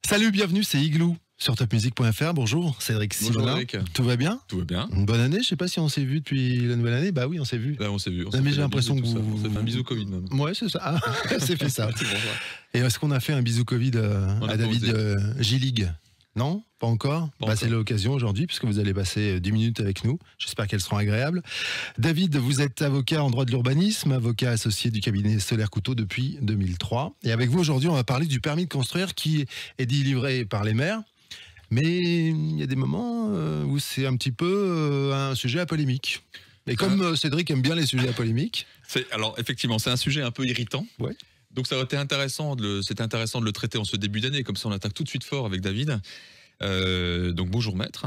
Salut, bienvenue, c'est Igloo sur topmusic.fr. Bonjour, Cédric Simonin. Bonjour Eric. Tout va bien? Tout va bien. Une bonne année, je sais pas si on s'est vu depuis la nouvelle année. Bah oui, on s'est vu. Là, on s'est vu. Mais j'ai l'impression que On s'est fait un bisou Covid même. Ouais, c'est ça. Ah, c'est fait ça. C'est bon, ça. Et est-ce qu'on a fait un bisou Covid à David Gillig? Non, pas encore. C'est l'occasion aujourd'hui puisque vous allez passer 10 minutes avec nous. J'espère qu'elles seront agréables. David, vous êtes avocat en droit de l'urbanisme, avocat associé du cabinet Solaire Couteau depuis 2003. Et avec vous aujourd'hui, on va parler du permis de construire qui est délivré par les maires. Mais il y a des moments où c'est un petit peu un sujet à polémique. Et comme Cédric aime bien les sujets à polémique... Alors effectivement, c'est un sujet un peu irritant. Ouais. Donc ça aurait été intéressant c'était intéressant de le traiter en ce début d'année, comme ça on attaque tout de suite fort avec David. Donc bonjour maître.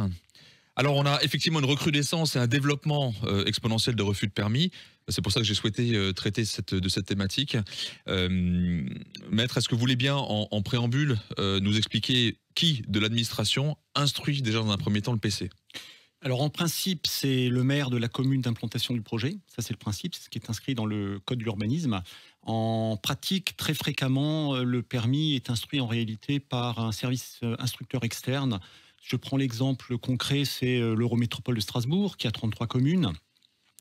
Alors on a effectivement une recrudescence et un développement exponentiel de refus de permis. C'est pour ça que j'ai souhaité traiter de cette thématique. Maître, est-ce que vous voulez bien en préambule nous expliquer qui de l'administration instruit déjà dans un premier temps le PC ? Alors en principe, c'est le maire de la commune d'implantation du projet. Ça, c'est le principe, c'est ce qui est inscrit dans le code de l'urbanisme. En pratique, très fréquemment, le permis est instruit en réalité par un service instructeur externe. Je prends l'exemple concret, c'est l'Eurométropole de Strasbourg, qui a 33 communes.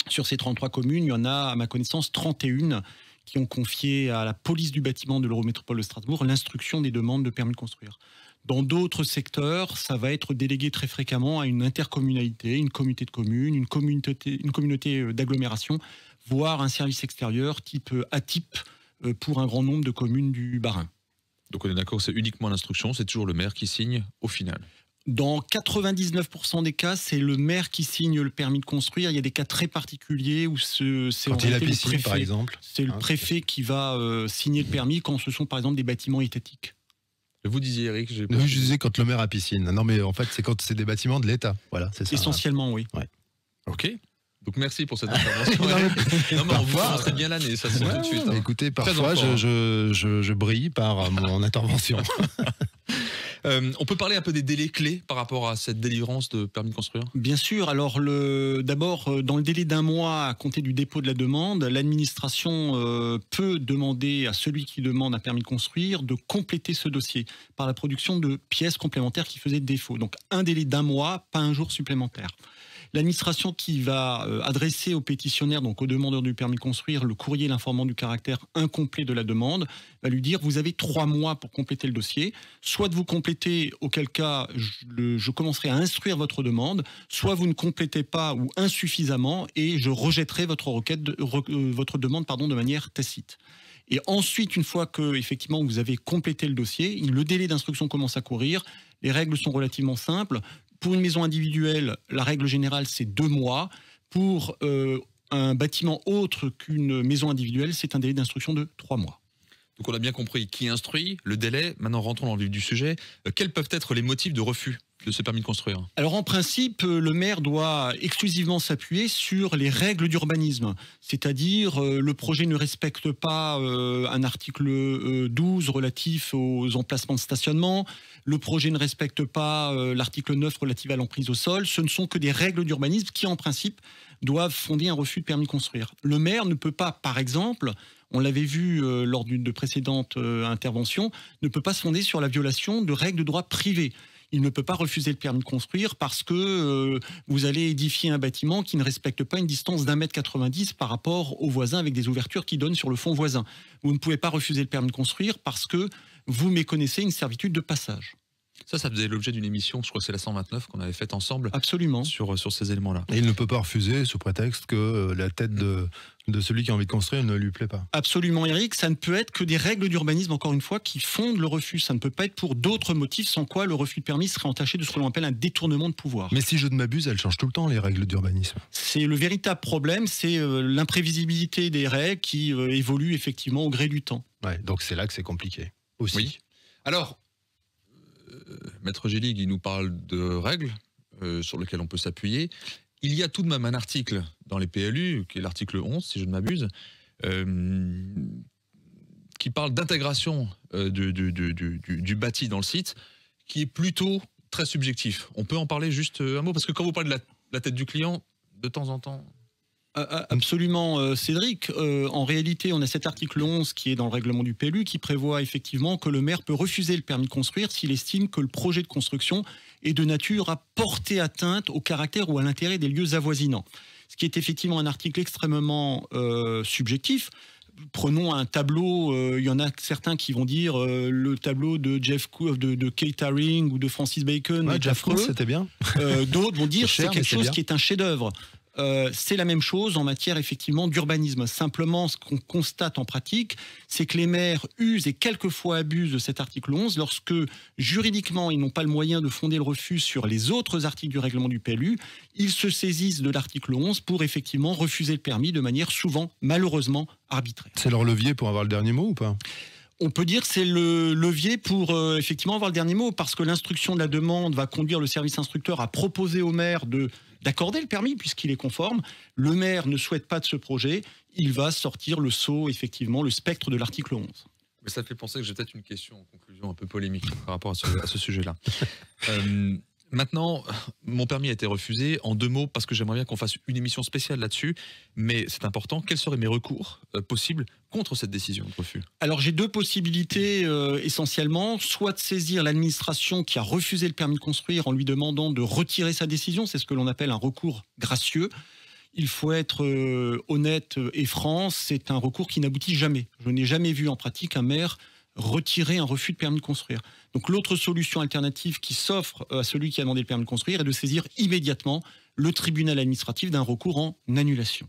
Sur ces 33 communes, il y en a, à ma connaissance, 31 qui ont confié à la police du bâtiment de l'Eurométropole de Strasbourg l'instruction des demandes de permis de construire. Dans d'autres secteurs, ça va être délégué très fréquemment à une intercommunalité, une communauté de communes, une communauté d'agglomération, voire un service extérieur type ATIP pour un grand nombre de communes du Bas-Rhin. Donc on est d'accord, c'est uniquement l'instruction, c'est toujours le maire qui signe au final. Dans 99% des cas, c'est le maire qui signe le permis de construire. Il y a des cas très particuliers où c'est quand il a piscine, par exemple. C'est le préfet qui va signer le permis quand ce sont par exemple des bâtiments étatiques. Vous disiez, Eric, je disais quand le maire a piscine. Non, mais en fait, c'est quand c'est des bâtiments de l'État. Voilà, c'est ça. Essentiellement, oui. Ouais. Ok. Donc merci pour cette intervention. Non, mais on vous commencerez bien l'année, ça c'est tout de suite. Écoutez, parfois, je brille par mon intervention. On peut parler un peu des délais clés par rapport à cette délivrance de permis de construire ? Bien sûr. Alors, d'abord, dans le délai d'un mois à compter du dépôt de la demande, l'administration peut demander à celui qui demande un permis de construire de compléter ce dossier par la production de pièces complémentaires qui faisaient défaut. Donc, un délai d'un mois, pas un jour supplémentaire. L'administration qui va adresser au pétitionnaire, donc au demandeur du permis de construire, le courrier l'informant du caractère incomplet de la demande, va lui dire vous avez 3 mois pour compléter le dossier, soit de vous compléter, auquel cas je commencerai à instruire votre demande, soit vous ne complétez pas ou insuffisamment et je rejetterai votre demande de manière tacite. Et ensuite, une fois que effectivement vous avez complété le dossier, le délai d'instruction commence à courir. Les règles sont relativement simples. Pour une maison individuelle, la règle générale, c'est 2 mois. Pour un bâtiment autre qu'une maison individuelle, c'est un délai d'instruction de 3 mois. Donc on a bien compris qui instruit, le délai. Maintenant, rentrons dans le vif du sujet. Quels peuvent être les motifs de refus de ce permis de construire ? Alors en principe, le maire doit exclusivement s'appuyer sur les règles d'urbanisme. C'est-à-dire, le projet ne respecte pas un article 12 relatif aux emplacements de stationnement. Le projet ne respecte pas l'article 9 relatif à l'emprise au sol. Ce ne sont que des règles d'urbanisme qui, en principe, doivent fonder un refus de permis de construire. Le maire ne peut pas, par exemple, on l'avait vu lors d'une précédente intervention, ne peut pas se fonder sur la violation de règles de droit privé. Il ne peut pas refuser le permis de construire parce que vous allez édifier un bâtiment qui ne respecte pas une distance d'1,90 m par rapport aux voisins avec des ouvertures qui donnent sur le fond voisin. Vous ne pouvez pas refuser le permis de construire parce que vous méconnaissez une servitude de passage. Ça faisait l'objet d'une émission, je crois que c'est la 129 qu'on avait faite ensemble. Absolument. Sur ces éléments-là. Et il ne peut pas refuser sous prétexte que la tête de celui qui a envie de construire ne lui plaît pas. Absolument, Eric. Ça ne peut être que des règles d'urbanisme, encore une fois, qui fondent le refus. Ça ne peut pas être pour d'autres motifs, sans quoi le refus de permis serait entaché de ce que l'on appelle un détournement de pouvoir. Mais si je ne m'abuse, elles changent tout le temps, les règles d'urbanisme. C'est le véritable problème, c'est l'imprévisibilité des règles qui évoluent effectivement au gré du temps. Ouais, donc c'est là que c'est compliqué aussi. Oui. Alors, Maître Gillig, il nous parle de règles sur lesquelles on peut s'appuyer. Il y a tout de même un article dans les PLU, qui est l'article 11, si je ne m'abuse, qui parle d'intégration du bâti dans le site, qui est plutôt très subjectif. On peut en parler juste un mot, parce que quand vous parlez de la tête du client, de temps en temps... Absolument, Cédric. En réalité, on a cet article 11 qui est dans le règlement du PLU qui prévoit effectivement que le maire peut refuser le permis de construire s'il estime que le projet de construction est de nature à porter atteinte au caractère ou à l'intérêt des lieux avoisinants. Ce qui est effectivement un article extrêmement subjectif. Prenons un tableau, il y en a certains qui vont dire le tableau de de Keith Haring ou de Francis Bacon. Ouais, Jeff Koons, c'était bien. D'autres vont dire c'est quelque chose qui est un chef-d'œuvre. C'est la même chose en matière effectivement d'urbanisme. Simplement, ce qu'on constate en pratique, c'est que les maires usent et quelquefois abusent de cet article 11 lorsque juridiquement ils n'ont pas le moyen de fonder le refus sur les autres articles du règlement du PLU. Ils se saisissent de l'article 11 pour effectivement refuser le permis de manière souvent, malheureusement, arbitraire. C'est leur levier pour avoir le dernier mot ou pas ? On peut dire que c'est le levier pour effectivement avoir le dernier mot, parce que l'instruction de la demande va conduire le service instructeur à proposer au maire d'accorder le permis puisqu'il est conforme. Le maire ne souhaite pas de ce projet, il va sortir le sceau, effectivement, le spectre de l'article 11. Mais ça fait penser que j'ai peut-être une question en conclusion un peu polémique par rapport à ce sujet-là. Maintenant, mon permis a été refusé. En 2 mots, parce que j'aimerais bien qu'on fasse une émission spéciale là-dessus, mais c'est important. Quels seraient mes recours possibles contre cette décision de refus ? Alors j'ai 2 possibilités essentiellement, soit de saisir l'administration qui a refusé le permis de construire en lui demandant de retirer sa décision, c'est ce que l'on appelle un recours gracieux. Il faut être honnête et franc, c'est un recours qui n'aboutit jamais. Je n'ai jamais vu en pratique un maire retirer un refus de permis de construire. Donc l'autre solution alternative qui s'offre à celui qui a demandé le permis de construire est de saisir immédiatement le tribunal administratif d'un recours en annulation.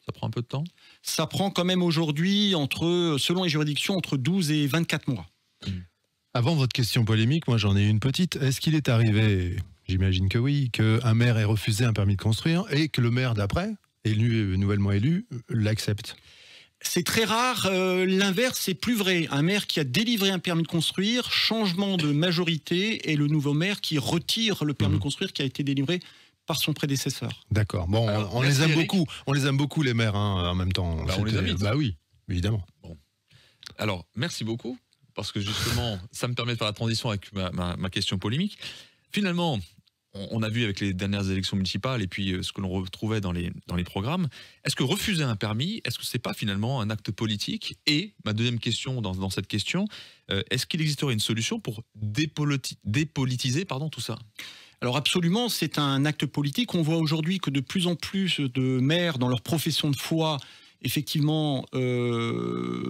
Ça prend un peu de temps ? Ça prend quand même aujourd'hui, selon les juridictions, entre 12 et 24 mois. Avant votre question polémique, moi j'en ai une petite. Est-ce qu'il est arrivé, j'imagine que oui, qu'un maire ait refusé un permis de construire et que le maire d'après, nouvellement élu, l'accepte ? C'est très rare, l'inverse c'est plus vrai. Un maire qui a délivré un permis de construire, changement de majorité, et le nouveau maire qui retire le permis de construire qui a été délivré par son prédécesseur. D'accord. Bon, alors, on les aime beaucoup. On les aime beaucoup les maires, hein, en même temps. On les invite. Bah oui, évidemment. Bon. Alors, merci beaucoup, parce que justement, ça me permet de faire la transition avec ma question polémique. Finalement, on a vu avec les dernières élections municipales et puis ce que l'on retrouvait dans les programmes, est-ce que refuser un permis, est-ce que c'est pas finalement un acte politique ? Et ma deuxième question dans cette question, est-ce qu'il existerait une solution pour dépolitiser tout ça ? Alors absolument, c'est un acte politique. On voit aujourd'hui que de plus en plus de maires dans leur profession de foi effectivement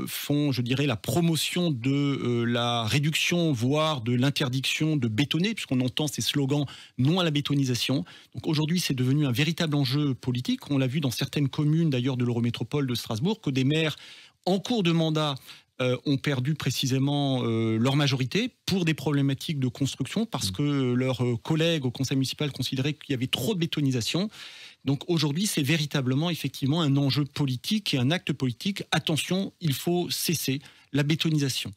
font, je dirais, la promotion de la réduction, voire de l'interdiction de bétonner, puisqu'on entend ces slogans « non à la bétonisation ». Donc aujourd'hui, c'est devenu un véritable enjeu politique. On l'a vu dans certaines communes, d'ailleurs, de l'Eurométropole de Strasbourg, que des maires en cours de mandat ont perdu précisément leur majorité pour des problématiques de construction, parce que leurs collègues au conseil municipal considéraient qu'il y avait trop de bétonisation. Donc aujourd'hui, c'est véritablement effectivement un enjeu politique et un acte politique. Attention, il faut cesser la bétonisation.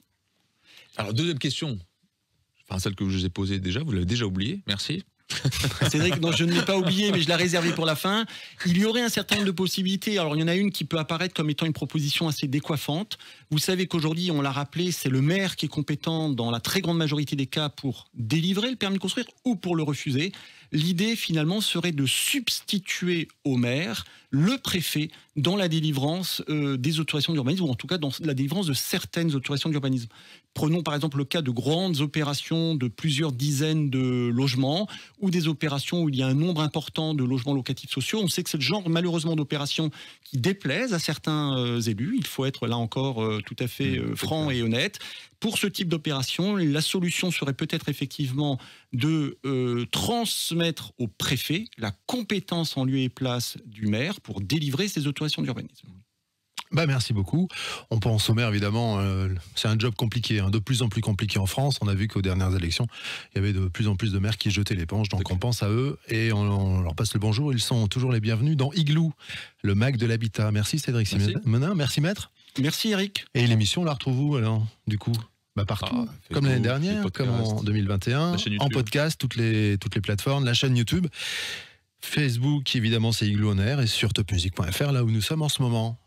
Alors deuxième question, celle que je vous ai posée déjà, vous l'avez déjà oubliée, merci. Cédric, non, je ne l'ai pas oublié, mais je l'ai réservé pour la fin. Il y aurait un certain nombre de possibilités. Alors, il y en a une qui peut apparaître comme étant une proposition assez décoiffante. Vous savez qu'aujourd'hui, on l'a rappelé, c'est le maire qui est compétent dans la très grande majorité des cas pour délivrer le permis de construire ou pour le refuser. L'idée, finalement, serait de substituer au maire le préfet dans la délivrance des autorisations d'urbanisme, ou en tout cas dans la délivrance de certaines autorisations d'urbanisme. Prenons par exemple le cas de grandes opérations de plusieurs dizaines de logements, ou des opérations où il y a un nombre important de logements locatifs sociaux. On sait que c'est le genre malheureusement d'opérations qui déplaisent à certains élus. Il faut être là encore tout à fait franc et honnête. Pour ce type d'opération, la solution serait peut-être effectivement de transmettre au préfet la compétence en lieu et place du maire pour délivrer ces autorisations d'urbanisme. Merci beaucoup. On pense au maire, évidemment, c'est un job compliqué, de plus en plus compliqué en France. On a vu qu'aux dernières élections, il y avait de plus en plus de maires qui jetaient l'éponge, donc on pense à eux et on leur passe le bonjour. Ils sont toujours les bienvenus dans Igloo, le MAC de l'habitat. Merci Cédric Menin, merci Maître. Merci Eric. Et l'émission, on la retrouve où alors, du coup ? Partout, comme l'année dernière, comme en 2021, en podcast, toutes les plateformes, la chaîne YouTube, Facebook, évidemment, c'est Igloo On Air, et sur topmusic.fr, là où nous sommes en ce moment.